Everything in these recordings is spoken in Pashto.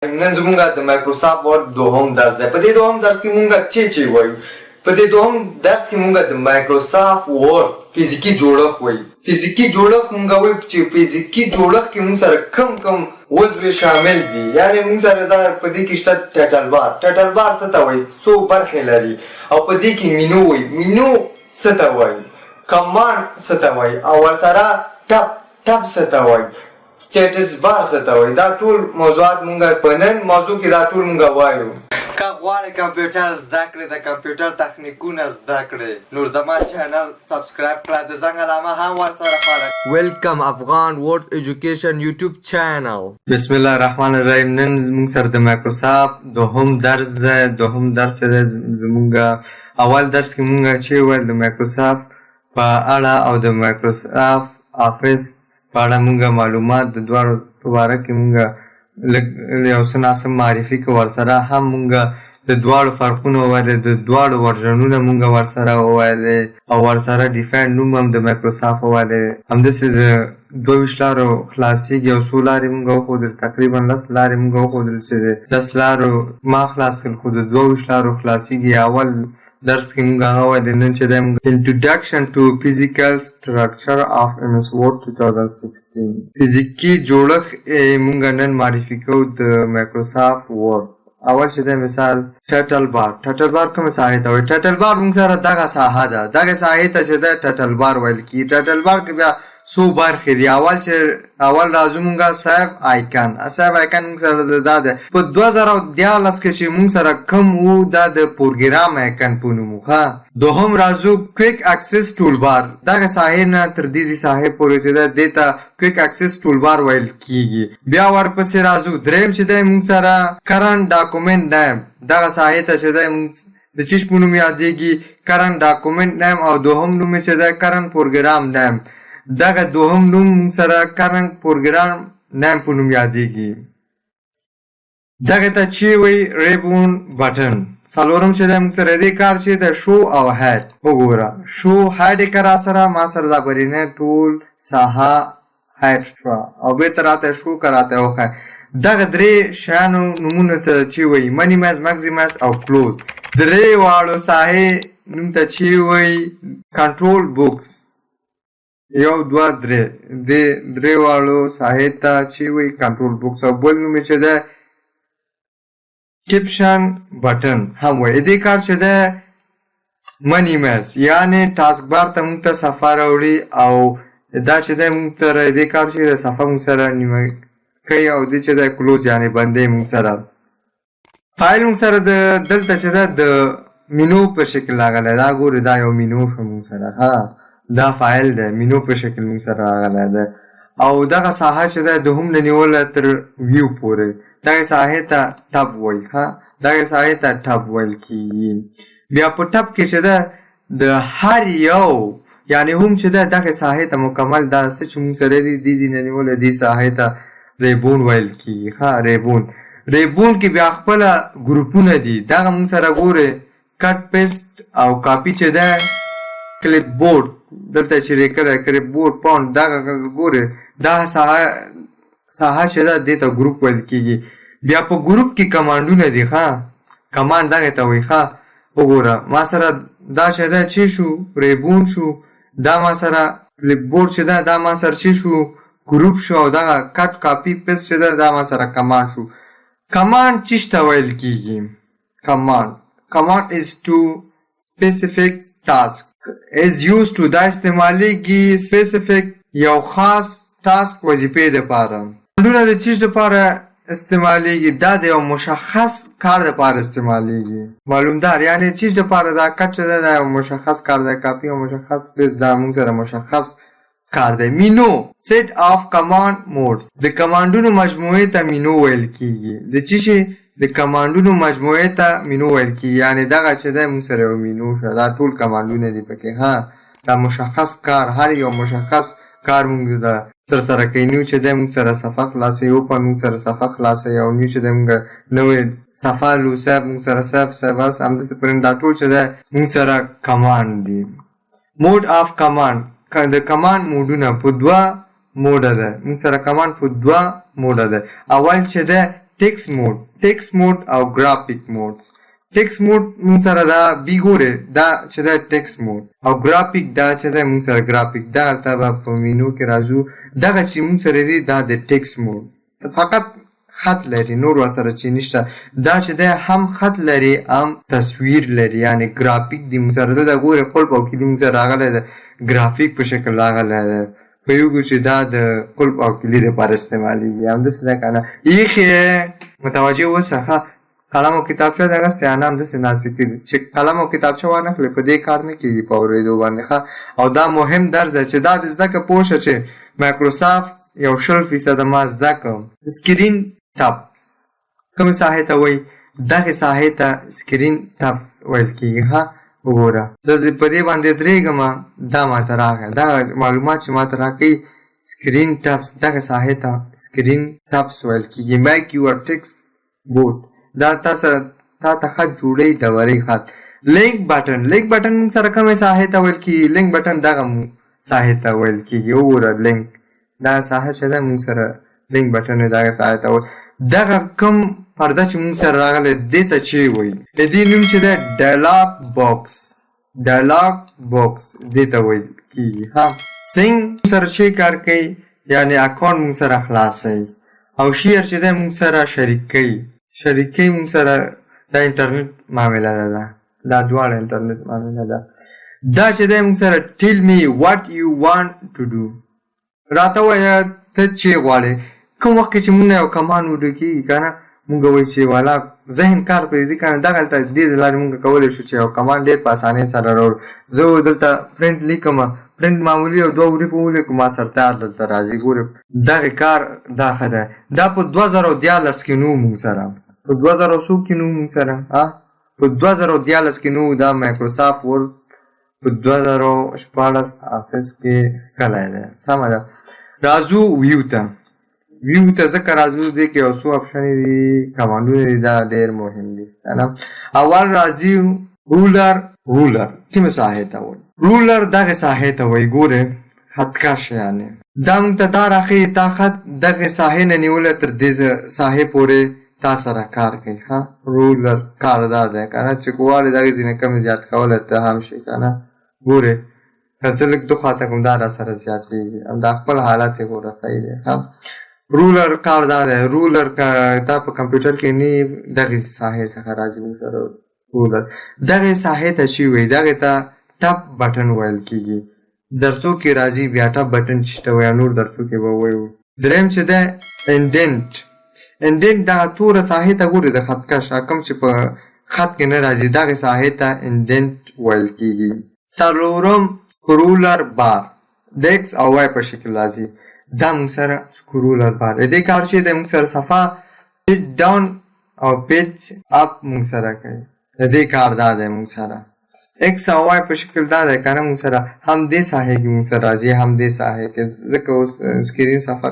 نن زمونږ د مایکروسافټ ورډ دوهم درس دی. په دې دوهم درس کې مونږ چې وایو، په دې دوهم درس کې مونږ د مایکروسافټ ورډ فزیکي جوړښت وایو. فزیکي جوړښت مونږ وایو چې فزیکي جوړښت کې مونږ سره کم عضوې شامل دي. یعنې مونږ سره دا په دې کې شته ټایټل بار. ټایټل بار څه ته وایي؟ څو برخې لري. او په دې کې مینو وایي. مینو څه ته وایي؟ کمانډ څه ته وایي؟ او ورسره ټب څه ته وایي؟ سټیټس بار څه ته وایي؟ دا ټول موضوعات مونږ په نن موضوع کې دا ټول مونږ وایو. که غواړئ کمپیوټر زده کړئ، د کمپیوټر تخنیکونه زده کړئ، نو زما چینل سبسکرایب کړه، د زنګ علامه هم ورسره فالو. ویلکم افغان ورډ ایجوکیشن یوټیوب چینل. بسم الله الرحمن الرحیم. نن زموږ سره د مایکروسافټ دوهم درس دی. دوهم درس دی زموږ. اول درس کې مونږ چې ویل د مایکروسافټ په اړه او د مایکروسافټ افیس په اړه مونږ معلومات د دواړو په باره کې مونږ یو څه ناسم معرفي که ورسره هم مونږ د دواړو فرقونه وویلې، د دواړو ورژنونه مونږ ورسره وویلې او ورسره ډیفاین نوم هم د مایکروسافټ وویلې. همداسې د 22 لارو خلاصېږي او څو لارې مونږ وښودل، تقریبا 10 لارې مونږ وښودل چې د 10 لارو ما خلاص کړل، خو د 22 لارو خلاصېږي. اول درس کې مونږ هغه ویلې. نن چې دی مونږ انټروډکشن ټو فزیکل سټرکچر آف MS Word 2016 فزیکي جوړښت مونږ نن معرفي کوو د مایکروسافټ ورډ. اول چې دی مثال ټایټل بار. ټایټل بار کومه ساحې ته وایي؟ ټایټل بار مونږ سره دغه ساحه ده، دغه ساحې ته چې دی ټایټل بار ویل کېږي. ټایټل بار کې بیا څو برخې دي. اول راځو مونږه سیف آیکن. سیف آیکن مونږ سره دا ده. په 2014 کې چې مونږ سره کوم وو دا د پروګرام آیکن په نوم وو. دوهم راځو کویک اکسس ټول بار. دغه ساحې نه تر دې ساحې پورې چې ده دې ته کویک اکسس ټول بار ویل کېږي. بیا ورپسې راځو دریم چې دی مونږ سره کرنټ ډاکومنټ نیم. دغه ساحې ته چې دی مونږ د چیش په نوم یادېږي کرنټ ډاکومنټ نیم، او دوهم نوم چې دی کرنټ پروګرام نیم. دغه دوهم نوم مونږ سره کرنټ پروګرام نیم په نوم یادېږي. دغه ته چې وایي ریبون بټن. څلورم چې دی مونږ سره دې کار چې د شو او هیډ. وګوره شو هیډ یې که را سره ما سره دا برینه ټول ساحه هیډ شوه او بېرته راته شو که راته وښایه. دغه درې شیانو نومونو ته چې وایي منیمایز، مکزیمایز او کلوز. درې واړو ساحې نوم ته چې وایي کنټرول بوکس. یو دوه درې، دې درې واړو ساحې ته چې وایي کنټرول بوکس. او بل نوم یې چې دی کیپشن بټن هم وایي. دې کار چې دی منیمایز، یعنې ټاسک بار ته مونږ ته صفحه راوړي، او دا چې دی مونږ سره دې کار چې دی صفحه مونږ سره نیمه کوي. او دې چې دی کلوز یعنې بندې مونږ سره. فایل مونږ سره دلته چې دی د مینو په شکل راغلی. دا ګورې دا یو مینو شو مونږ سره. دا فایل دی مینو په شکل مونږ سره راغلی دی. او دغه ساحه چې دی دوهم نه نیوله تر ویو پورې، دغه ساحې ته ټب وایي. دغه ساحې ته ټب ویل کېږي. بیا په ټب کې چې دی د هر یو یعنې هم چې دی دغه ساحې ته مکمل دا څه چې مونږ سره دي دې ځینې نیولی دې ساحې ته ریبون ویل کېږي. ریبون کې بیا خپله ګروپونه دي. دغه مونږ سره ګورې کټ پیسټ او کاپي چې دی کلیپ بورډ دلته چې لیکلی کلیپ بورډ پاونډ. دغه ګورې دا ساحه چې ده دې ته ګروپ ویل کېږي. بیا په ګروپ کې کمانډونه دي. کمانډ دغه ته وایي. وګوره ما سره دا چې ده چې شو ریبون شو، دا ما سره کلیپ بورډ چې ده دا ما سره چې شو ګروپ شو، او دغه کټ کاپي پیسټ چې ده دا ما سره کمانډ شو. کمانډ چیش ته ویل کېږي؟ کمانډ is to specific task is used to دا استعمالیږي specific یو خاص ټاسک وظیفې دپاره. کمانډونه د چیز دپاره استعمالیږي؟ دا د یو مشخص کار دپاره استعمالیږي. معلومدار یعنې چیز دپاره دا کټ چې ده دا یو مشخص کار دی. کاپي یو مشخص پیس دا مونږ سره مشخص کار دی. مینو set of command modes. د کمانډونو مجموعې ته مینو ویل کېږي. د چی شي د کمانډونو مجموعې ته مینو ویل کېږي. یعنې دغه چې دی مونږ سره یو مینو شه. دا ټول کمانډونه دي پکې. دا مشخص کار، هر یو مشخص کار مونږ ده ترسره کوي. نیو چې دی مونږ سره صفحه خلاصوي. اوپن مونږ سره صفحه خلاصوي. او نیو چې دی مونږ نوې صفحه لو سیف مونږ سره سیف همداسې پرنټ. دا ټول چې دی مونږ سره کمانډ دي. موډ آف کمانډ. د کمانډ موډونه په دوه موډه ده. مونږ سره کمانډ په دوه موډه ده. اول چې ده ټیکس موډ او ګرافیک موډز. ټیکس موډ مونږ سره دا بیګوره دا چې دا ټیکس موډ او ګرافیک دا چې دا مونږ سره ګرافیک دا تابع په مینو کې راځو. دغه چې مونږ سره دی دا د ټیکس موډ فقط خط لري، نور ورسره چې نشته. دا چې دا هم خط لري هم تصویر لري، یعنی ګرافیک دی مونږ سره دا ګوره قلب او کلي مونږ سره راغلی ده، ګرافیک په شکل راغلی ده. په یو چې دا د قلب او کلي دپاره استعمالیږي. همداسې ده که نه ایښې متوجه اوسه. ښه قلم او کتابچه دغسې انا همداسې نازکې دي چې قلم او کتابچه وانخلې په دې کار نه کېږي په اورېدو باندې. ښه او دا مهم درس ده چې دا د زده کړه پوه شه چې مایکروسافټ یو 100% ما زده کړم. سکرین ټاپس کومې ساحې ته وایي؟ دغې ساحې ته سکرین ټاپس ویل کېږي. ښه وګوره زه په دې باندې درېږم، دا ماته راغی، دا معلومات چې ماته راکوي سکرین ټاپس دغه ساحې ته سکرین ټاپس ویل کېږي. میک یور ټیکسټ بورډ دا تا ته خط جوړوي ډبرې خط. لینک بټن مونږ سره کومې ساحې ته ویل کېږي؟ لینک بټن دغه ساحې ته ویل کېږي. وګوره لینک دا ساحه چې ده مونږ سره لینک بټن دغه ساحې ته ویل. دغه کوم پرده چې مونږ سره راغلی دې ته چې وایي؟ د دې نوم چې ده ډایلاګ باکس دې ته ویل کېږي. ها سینګ سره چې کار کوي یعنی اکاونټ مونږ سره خلاصوي. او شیر چې ده مونږ سره شریکوي مونږ سره دا انټرنیټ معامله ده، دا دواړه انټرنیټ معامله ده. دا چې ده مونږ سره ټیل می واټ یو وانټ ټو ډو راته وایه ته چې غواړې. کوم وخت کې چې مونږ یو کمان وډو کېږي که نه مونږ وایي چې والا ذهن کار پرېږدي که نه دغلته دې د لارې مونږ کولی شو چې یو کمان ډېر په اسانۍ سره راوړو. زه دلته پرنټ لیکم، پرنټ معمولي یو 2 حروفو ولیکو ما سرتار دلته راځي. ګورې دغې کار دا ښه دی. دا په 2013 کې نو مونږ سره په 2000 کې نو مونږ سره په 2013 کې نو دا مایکروسافټ ورډ په 2014 آفس کې ښکلی دی. سمه ده. راځو ویو ته ځکه راځو دې کې یو څو اپشنې دي، کمانډونه دي، دا ډېر مهم دي. اول راځي رولر کومې ساحې ته وایي؟ رولر دغې ساحې ته وایي. ګورې خطکش یعنې دا مونږ ته دا راښیي تا خط دغې ساحې نه نیولی تر دې ساحې پورې تا سره کار کوي. ښه رولر کار دا دی که نه چې غواړې دغې ځینې کمې زیات کولی ته هم شي که نه. ګورې که زه لږ دو خواته کوم دا را سره زیاتېږي، همدا خپل حالت یې ګوره صحیح دی. ښه رولر کار دا دی. رولر که تا په کمپیوټر کې نه دغې ساحې څخه راځي موږ سره رولر. دغې ساحې ته چې وایي دغې ته ټپ بټن ویل کېږي. درسو کې راځي بیا ټپ بټن چې شته وایي، نور درسو کې به وایو. دریم چې دی انډنټ دغه توره ساحې ته ګورې د خطکش کوم چې په خط کې نه راځي دغې ساحې ته انډنټ ویل کېږي. څلورم سکرولر بار د ایکس او وای په شکل راځي. دا مونږ سره سکرولر بار د دې کار چې د مونږ سره صفحه پیج ډاون او پیج اپ مونږ سره کوي. د دې کار دا دی مونږ سره ایکس او وای په شکل دا دی که نه مونږ سره هم دې ساحې کې مونږ سره راځي هم دې ساحې کې، ځکه اوس سکرین صفحه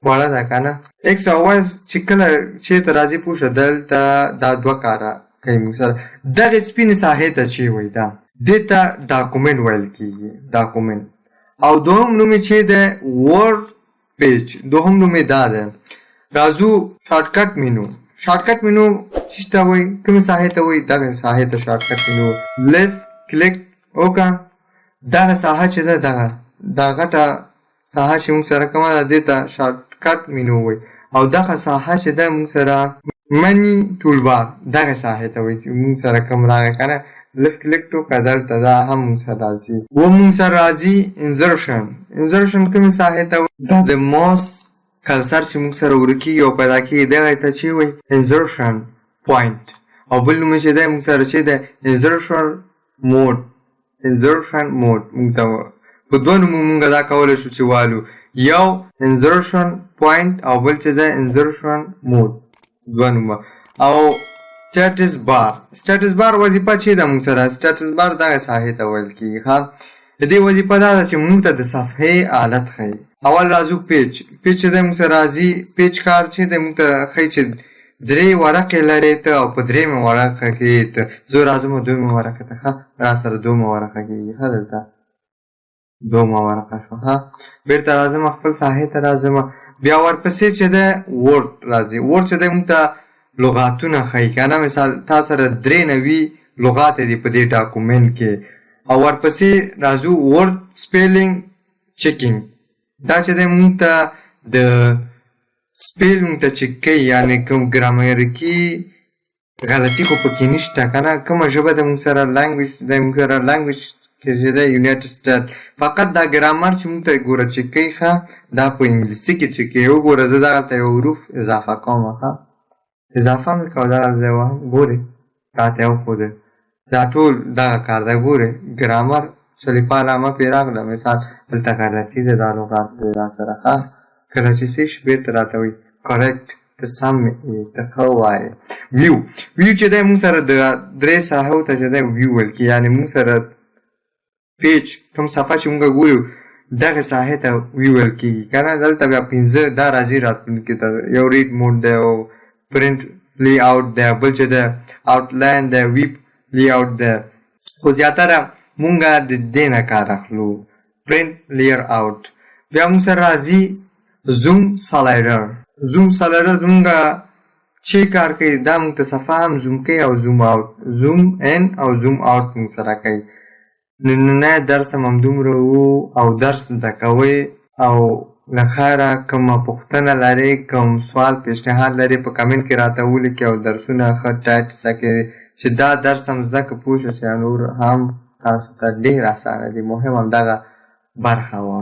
وړه ده که نه. ایکس او وای چې کله چېرته راځي پوه شه دلته دا دوه کاره کوي مونږ سره. دغې سپینې ساحې ته چې وایي دا دې ته ډاکومنټ ویل کېږي. ډاکومنټ او دوهم نوم یې چې دی ورډ پیج، دوهم نوم یې دا دی. راځو شارټکټ مینو چې ته وایي کومې ساحې ته وایي؟ دغه ساحې ته شارټکټ مینو. لیفټ کلیک وکړه دغه ساحه چې ده دا غټه ساحه چې موږ سره کومه ده دې ته شارټکټ مینو وایي. او دغه ساحه چې ده موږ سره منی ټولبار دغه ساحې ته وایي چې موږ سره کوم راغی که نه. لیفټ کلیک وکړه دلته دا هم موږ سره راځي. موږ سره راځي انزرشن کومې ساحې ته وایي؟ دا د ماوس کلسر چې موږ سره ورکېږي او پیدا کېږي دغې ته چې وایي انزرشن پوینټ. او بل نوم چې دی موږ سره چې دی انزرشن موډ موږ ته په دوه نومو موږ دا کولی شو چې والو، یو انزرشن پوینټ او بل چې دی انزرشن موډ، دوه نومه. او سټیټس بار وظیفه چې ده موږ سره سټیټس بار دغه ساحې ته ویل کېږي. ښه د دې وظیفه دا ده چې موږ ته د صفحې حالت ښیي. اول راځو پیج چې دی موږ سره راځي. پیج کار چې دی موږ ته ښیي چې 3 ورقې لرې ته او په 3مه ورقه کې ته زه راځم 2مه ورقه ته. ښه را سره 2مه ورقه کېږي. ښه دلته دومه ورقه شوه. بیرته راځم خپل ساحې ته راځم. بیا ورپسې چې دی ورډ راځي. ورډ چې دی موږ ته لغاتونه ښایي که نه. مثال تا سره 93 لغات دي په دې ډاکومنټ کې. او ورپسې راځو ورډ سپیلینګ چیکینګ. دا چې دی موږ ته د سپیل موږ ته چک کوي، یعنې کوم ګرامرکي غلطي خو پکې نشته که نه. کومه ژبه د موږ سره لانګویج کې چې دی یونایټډ سټیټ، فقط دا ګرامر چې موږ ته ګوره چک کوي ښه دا په انګلیسي کې چک کوي. وګوره زه دغلته یو حروف اضافه کوم ښه اضافه مې کوه دغه ځای وهم ګورې راته یې وښوده. دا ټول دغه کار دی. ګورې ګرامر صلیقه علامه پرې راغله. مثال دلته غلطي ده دا لغات دی راسره ښه. کله چې څه شي بېرته راته وایي کریکټ ته سم یې ته ښه وایې. ویو چې دی موږ سره د 3 ساحو ته چې دی ویو ویل کېږي، یعنې موږ سره پیج کوم صفحه چې موږ ګورو دغه ساحې ته ویو ویل کېږي که نه. دلته بیا 5 دا راځي راتلونکي ته. یو ریډ موډ دی او پرنټ لی آوټ دی، بل چې دی آوټلاین دی، ویب لی آوټ دی. خو زیاتره موږ د دې نه کار اخلو پرنټ لیر آوټ. بیا موږ سره راځي زوم سلایډر. زوم سلایډر زموږ چې کار کوي دا موږ ته صفحه هم زوم کوي او زوم آوټ، زوم ان او زوم آوټ موږ سره کوي. نننی درس هم همدومره وو او درس زده کوئ او له خیره کومه پوښتنه لرئ، کوم سوال پیشنهاد لرئ په کمنټ کې راته ولیکئ او درسونه ښه ټایپ کړئ چې دا درس هم زده که پوه شو چې نور هم تاسو ته ډېر اسانه دي. مهم همدغه برخه وه.